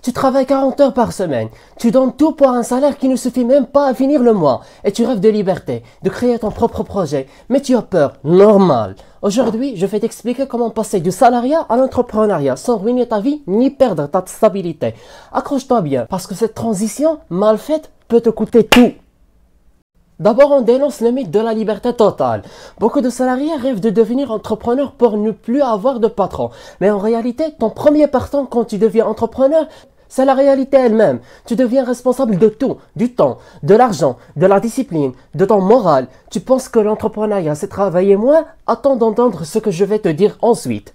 Tu travailles 40 heures par semaine. Tu donnes tout pour un salaire qui ne suffit même pas à finir le mois. Et tu rêves de liberté, de créer ton propre projet. Mais tu as peur. Normal. Aujourd'hui, je vais t'expliquer comment passer du salariat à l'entrepreneuriat sans ruiner ta vie ni perdre ta stabilité. Accroche-toi bien parce que cette transition mal faite peut te coûter tout. D'abord, on dénonce le mythe de la liberté totale. Beaucoup de salariés rêvent de devenir entrepreneur pour ne plus avoir de patron. Mais en réalité, ton premier partant quand tu deviens entrepreneur, c'est la réalité elle-même. Tu deviens responsable de tout, du temps, de l'argent, de la discipline, de ton moral. Tu penses que l'entrepreneuriat, c'est travailler moins? Attends d'entendre ce que je vais te dire ensuite.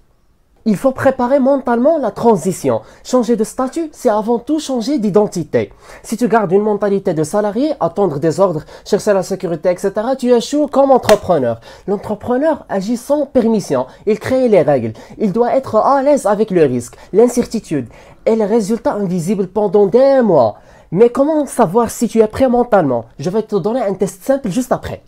Il faut préparer mentalement la transition. Changer de statut, c'est avant tout changer d'identité. Si tu gardes une mentalité de salarié, attendre des ordres, chercher la sécurité, etc., tu échoues comme entrepreneur. L'entrepreneur agit sans permission. Il crée les règles. Il doit être à l'aise avec le risque, l'incertitude et les résultats invisibles pendant des mois. Mais comment savoir si tu es prêt mentalement? Je vais te donner un test simple juste après.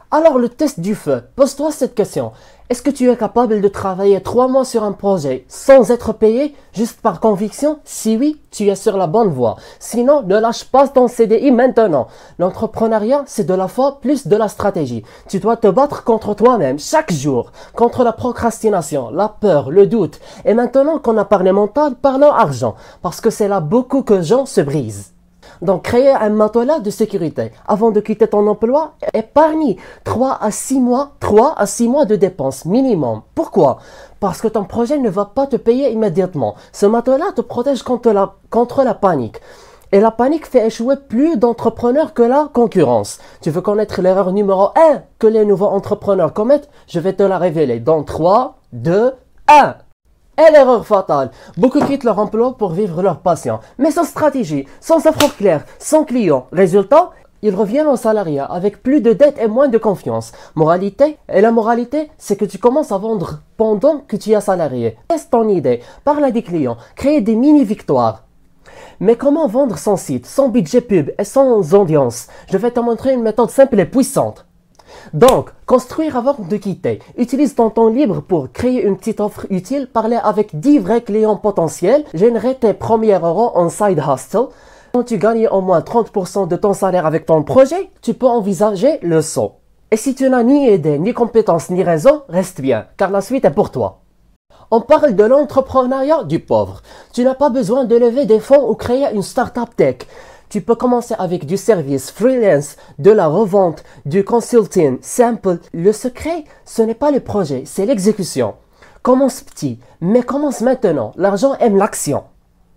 Alors le test du feu, pose-toi cette question. Est-ce que tu es capable de travailler 3 mois sur un projet sans être payé, juste par conviction? Si oui, tu es sur la bonne voie. Sinon, ne lâche pas ton CDI maintenant. L'entrepreneuriat, c'est de la foi plus de la stratégie. Tu dois te battre contre toi-même chaque jour, contre la procrastination, la peur, le doute. Et maintenant qu'on a parlé mental, parlons argent, parce que c'est là beaucoup que gens se brisent. Donc, créer un matelas de sécurité. Avant de quitter ton emploi, épargne 3 à 6 mois de dépenses minimum. Pourquoi? Parce que ton projet ne va pas te payer immédiatement. Ce matelas te protège contre la panique. Et la panique fait échouer plus d'entrepreneurs que la concurrence. Tu veux connaître l'erreur numéro 1 que les nouveaux entrepreneurs commettent? Je vais te la révéler dans 3, 2, 1. Et l'erreur fatale, beaucoup quittent leur emploi pour vivre leur passion, mais sans stratégie, sans offre claire, sans clients. Résultat, ils reviennent au salariat avec plus de dettes et moins de confiance. Moralité, et la moralité, c'est que tu commences à vendre pendant que tu es salarié. Teste ton idée, parle à des clients, crée des mini-victoires. Mais comment vendre sans site, sans budget pub et sans audience? Je vais te montrer une méthode simple et puissante. Donc, construire avant de quitter. Utilise ton temps libre pour créer une petite offre utile, parler avec 10 vrais clients potentiels, générer tes premiers euros en side hustle. Quand tu gagnes au moins 30% de ton salaire avec ton projet, tu peux envisager le saut. Et si tu n'as ni idée, ni compétences, ni réseau, reste bien, car la suite est pour toi. On parle de l'entrepreneuriat du pauvre. Tu n'as pas besoin de lever des fonds ou créer une start-up tech. Tu peux commencer avec du service, freelance, de la revente, du consulting, simple. Le secret, ce n'est pas le projet, c'est l'exécution. Commence petit, mais commence maintenant. L'argent aime l'action.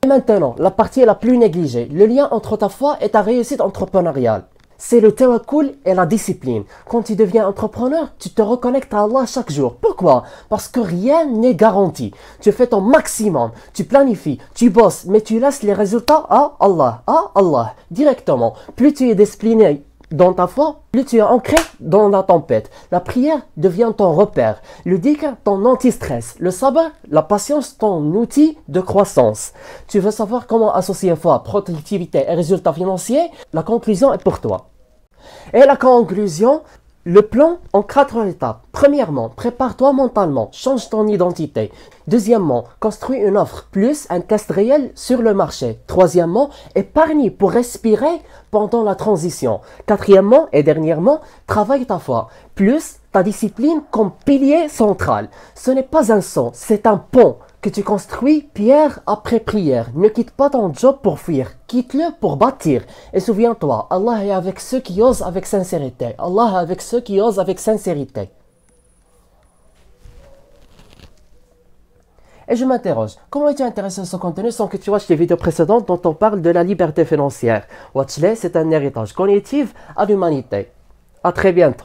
Et maintenant, la partie la plus négligée, le lien entre ta foi et ta réussite entrepreneuriale. C'est le tawakkul et la discipline. Quand tu deviens entrepreneur, tu te reconnectes à Allah chaque jour. Pourquoi? Parce que rien n'est garanti. Tu fais ton maximum, tu planifies, tu bosses, mais tu laisses les résultats à Allah, directement. Plus tu es discipliné dans ta foi, plus tu es ancré dans la tempête. La prière devient ton repère, le dhikr ton anti-stress, le sabr, la patience ton outil de croissance. Tu veux savoir comment associer foi, productivité et résultats financiers? La conclusion est pour toi. Et la conclusion, le plan en 4 étapes. Premièrement, prépare-toi mentalement, change ton identité. Deuxièmement, construis une offre plus un test réel sur le marché. Troisièmement, épargne pour respirer pendant la transition. Quatrièmement et dernièrement, travaille ta foi, plus ta discipline comme pilier central. Ce n'est pas un son, c'est un pont que tu construis pierre après prière. Ne quitte pas ton job pour fuir, quitte-le pour bâtir. Et souviens-toi, Allah est avec ceux qui osent avec sincérité. Allah est avec ceux qui osent avec sincérité. Et je m'interroge, comment es-tu intéressé à ce contenu sans que tu watches les vidéos précédentes dont on parle de la liberté financière? Watch-les, c'est un héritage cognitif à l'humanité. À très bientôt.